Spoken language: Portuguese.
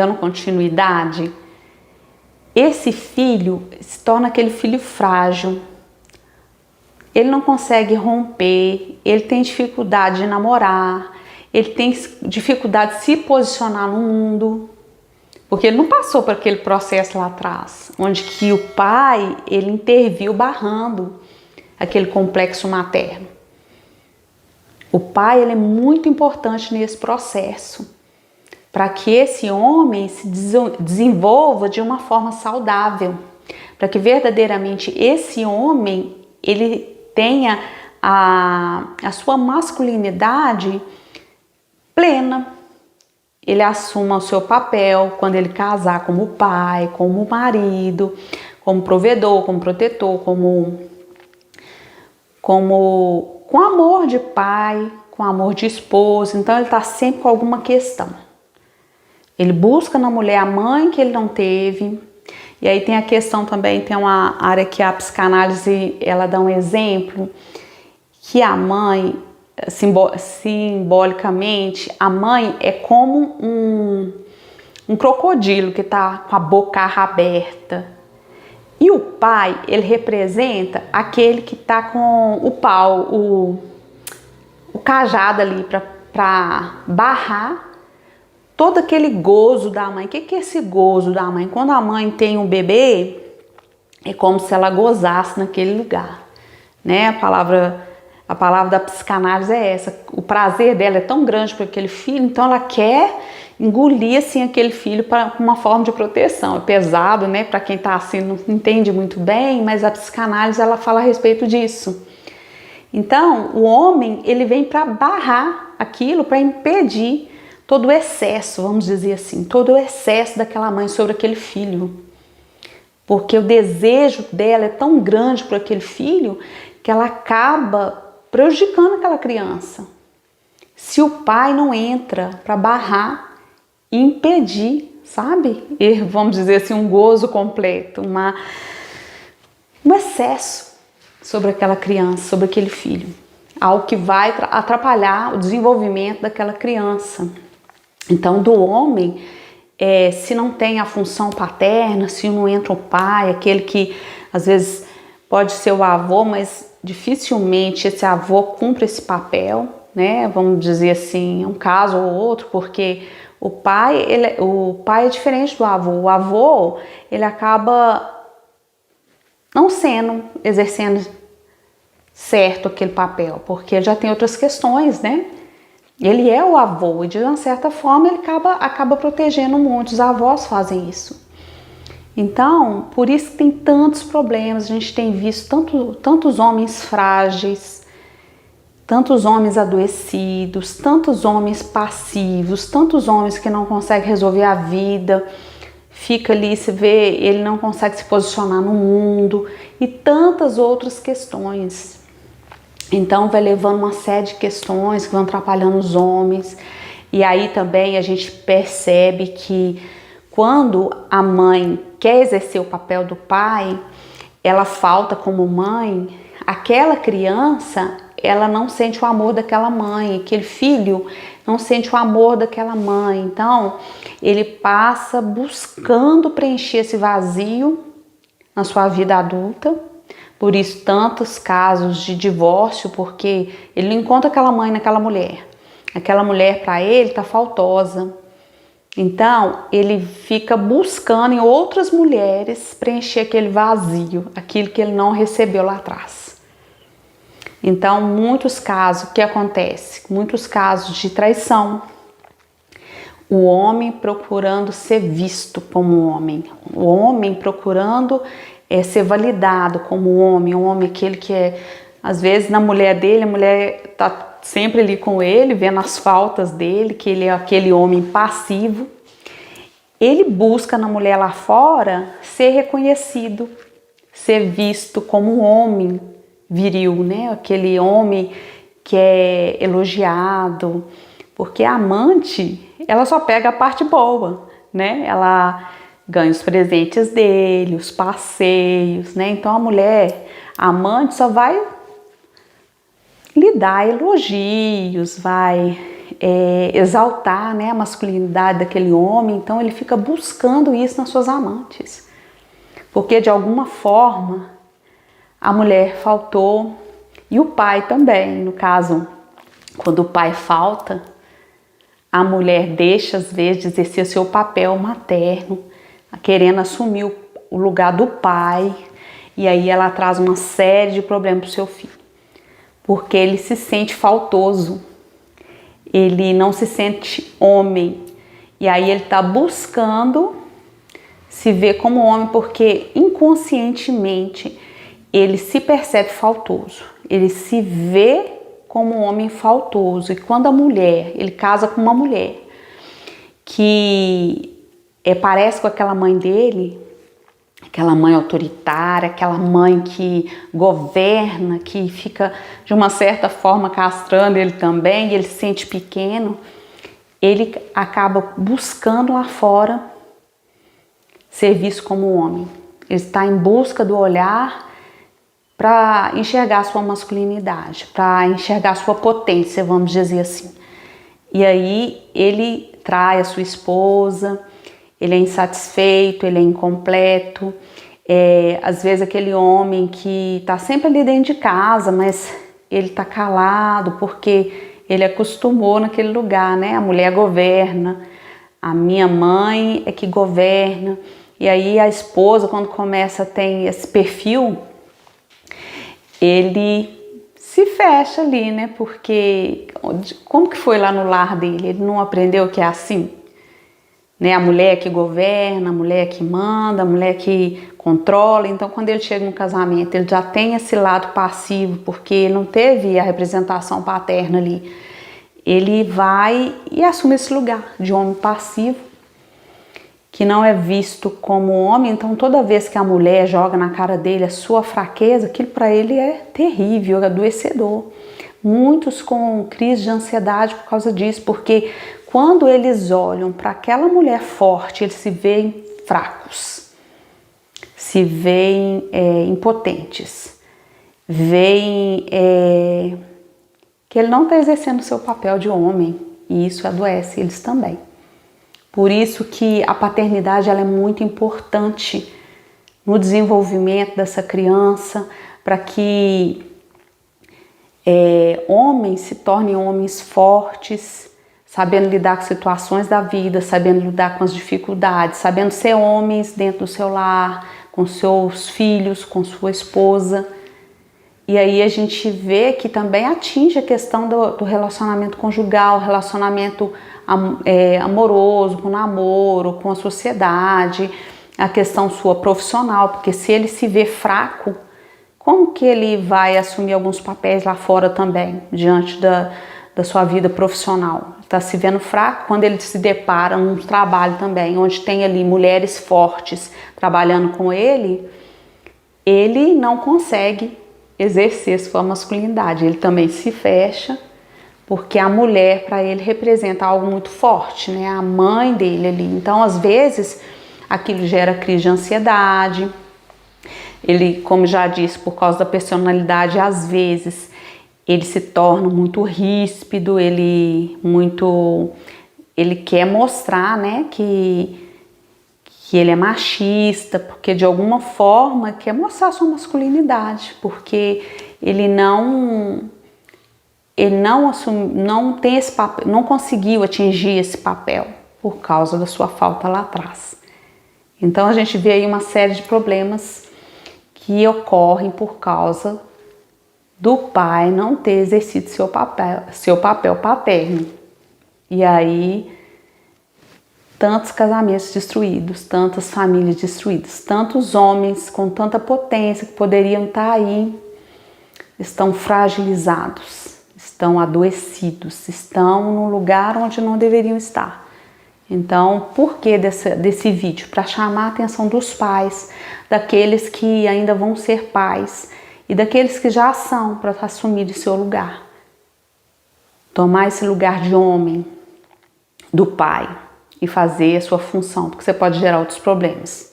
dando continuidade, esse filho se torna aquele filho frágil. Ele não consegue romper, ele tem dificuldade de namorar, ele tem dificuldade de se posicionar no mundo, porque ele não passou por aquele processo lá atrás, onde que o pai, ele interviu barrando aquele complexo materno. O pai, ele é muito importante nesse processo, para que esse homem se desenvolva de uma forma saudável, para que verdadeiramente esse homem, ele tenha a sua masculinidade plena. Ele assuma o seu papel quando ele casar como pai, como marido, como provedor, como protetor, com amor de pai, com amor de esposo. Então ele está sempre com alguma questão. Ele busca na mulher a mãe que ele não teve. E aí tem a questão também, tem uma área que a psicanálise, ela dá um exemplo, que a mãe, simbolicamente, a mãe é como um crocodilo que está com a boca aberta. E o pai, ele representa aquele que está com o pau, o cajado ali para barrar todo aquele gozo da mãe. O que é esse gozo da mãe? Quando a mãe tem um bebê, é como se ela gozasse naquele lugar, né? A palavra da psicanálise é essa. O prazer dela é tão grande por aquele filho, então ela quer engolir assim aquele filho para uma forma de proteção. É pesado, né? Para quem está assim não entende muito bem, mas a psicanálise ela fala a respeito disso. Então, o homem, ele vem para barrar aquilo, para impedir todo o excesso, vamos dizer assim, todo o excesso daquela mãe sobre aquele filho. Porque o desejo dela é tão grande por aquele filho que ela acaba prejudicando aquela criança. Se o pai não entra para barrar e impedir, sabe? E, vamos dizer assim, um gozo completo, um excesso sobre aquela criança, sobre aquele filho. Algo que vai atrapalhar o desenvolvimento daquela criança. Então, do homem, se não tem a função paterna, se não entra o pai, aquele que às vezes pode ser o avô, mas dificilmente esse avô cumpre esse papel, né? Vamos dizer assim, um caso ou outro, porque o pai é diferente do avô. O avô, ele acaba não exercendo certo aquele papel, porque ele já tem outras questões, né? Ele é o avô e de uma certa forma ele acaba protegendo muito. Os avós fazem isso. Então, por isso que tem tantos problemas. A gente tem visto tantos homens frágeis, tantos homens adoecidos, tantos homens passivos, tantos homens que não conseguem resolver a vida. Fica ali, se vê, ele não consegue se posicionar no mundo e tantas outras questões. Então vai levando uma série de questões que vão atrapalhando os homens. E aí também a gente percebe que quando a mãe quer exercer o papel do pai, ela falta como mãe, aquela criança, ela não sente o amor daquela mãe, aquele filho não sente o amor daquela mãe. Então ele passa buscando preencher esse vazio na sua vida adulta. Por isso, tantos casos de divórcio, porque ele não encontra aquela mãe naquela mulher. Aquela mulher, para ele, está faltosa. Então, ele fica buscando em outras mulheres preencher aquele vazio, aquilo que ele não recebeu lá atrás. Então, muitos casos, o que acontece? Muitos casos de traição. O homem procurando ser visto como homem. O homem procurando ser validado como homem, um homem aquele que às vezes na mulher dele, a mulher está sempre ali com ele, vendo as faltas dele, que ele é aquele homem passivo. Ele busca na mulher lá fora ser reconhecido, ser visto como um homem viril, né? Aquele homem que é elogiado, porque a amante, ela só pega a parte boa, né? Ela ganha os presentes dele, os passeios, né? Então a mulher, a amante, só vai lhe dar elogios, vai exaltar, né, a masculinidade daquele homem, então ele fica buscando isso nas suas amantes. Porque de alguma forma a mulher faltou e o pai também. No caso, quando o pai falta, a mulher deixa às vezes de exercer seu papel materno, querendo assumir o lugar do pai, e aí ela traz uma série de problemas para o seu filho, porque ele se sente faltoso, ele não se sente homem, e aí ele está buscando se ver como homem, porque inconscientemente ele se percebe faltoso, ele se vê como um homem faltoso. E quando a mulher, ele casa com uma mulher que parece com aquela mãe dele, aquela mãe autoritária, aquela mãe que governa, que fica de uma certa forma castrando ele também, e ele se sente pequeno, ele acaba buscando lá fora ser visto como um homem. Ele está em busca do olhar para enxergar sua masculinidade, para enxergar sua potência, vamos dizer assim. E aí ele trai a sua esposa, ele é insatisfeito, ele é incompleto. Às vezes aquele homem que está sempre ali dentro de casa, mas ele está calado porque ele acostumou naquele lugar, né? A mulher governa, a minha mãe é que governa. E aí a esposa, quando começa a ter esse perfil, ele se fecha ali, né? Porque como que foi lá no lar dele? Ele não aprendeu que é assim? Né? A mulher que governa, a mulher que manda, a mulher que controla. Então, quando ele chega no casamento, ele já tem esse lado passivo, porque ele não teve a representação paterna ali. Ele vai e assume esse lugar de homem passivo, que não é visto como homem. Então toda vez que a mulher joga na cara dele a sua fraqueza, aquilo para ele é terrível, é adoecedor. Muitos com crise de ansiedade por causa disso, porque quando eles olham para aquela mulher forte, eles se veem fracos, se veem impotentes, veem que ele não está exercendo o seu papel de homem, e isso adoece eles também. Por isso que a paternidade ela é muito importante no desenvolvimento dessa criança, para que homens se tornem homens fortes, sabendo lidar com situações da vida, sabendo lidar com as dificuldades, sabendo ser homens dentro do seu lar, com seus filhos, com sua esposa. E aí a gente vê que também atinge a questão do relacionamento conjugal, relacionamento amoroso, com o namoro, com a sociedade, a questão sua profissional, porque se ele se vê fraco, como que ele vai assumir alguns papéis lá fora também, diante da sua vida profissional? Está se vendo fraco quando ele se depara num trabalho também, onde tem ali mulheres fortes trabalhando com ele não consegue exercer sua masculinidade, ele também se fecha, porque a mulher para ele representa algo muito forte, né? A mãe dele ali. Então, às vezes, aquilo gera crise de ansiedade. Ele, como já disse, por causa da personalidade, às vezes ele se torna muito ríspido, ele quer mostrar, né, que ele é machista, porque de alguma forma quer mostrar sua masculinidade, porque ele não tem esse papel, não conseguiu atingir esse papel por causa da sua falta lá atrás. Então a gente vê aí uma série de problemas que ocorrem por causa do pai não ter exercido seu papel paterno. E aí tantos casamentos destruídos, tantas famílias destruídas, tantos homens com tanta potência que poderiam estar aí, estão fragilizados, estão adoecidos, estão num lugar onde não deveriam estar. Então, por que desse vídeo? Para chamar a atenção dos pais, daqueles que ainda vão ser pais e daqueles que já são, para assumir seu lugar. Tomar esse lugar de homem, do pai, e fazer a sua função, porque você pode gerar outros problemas.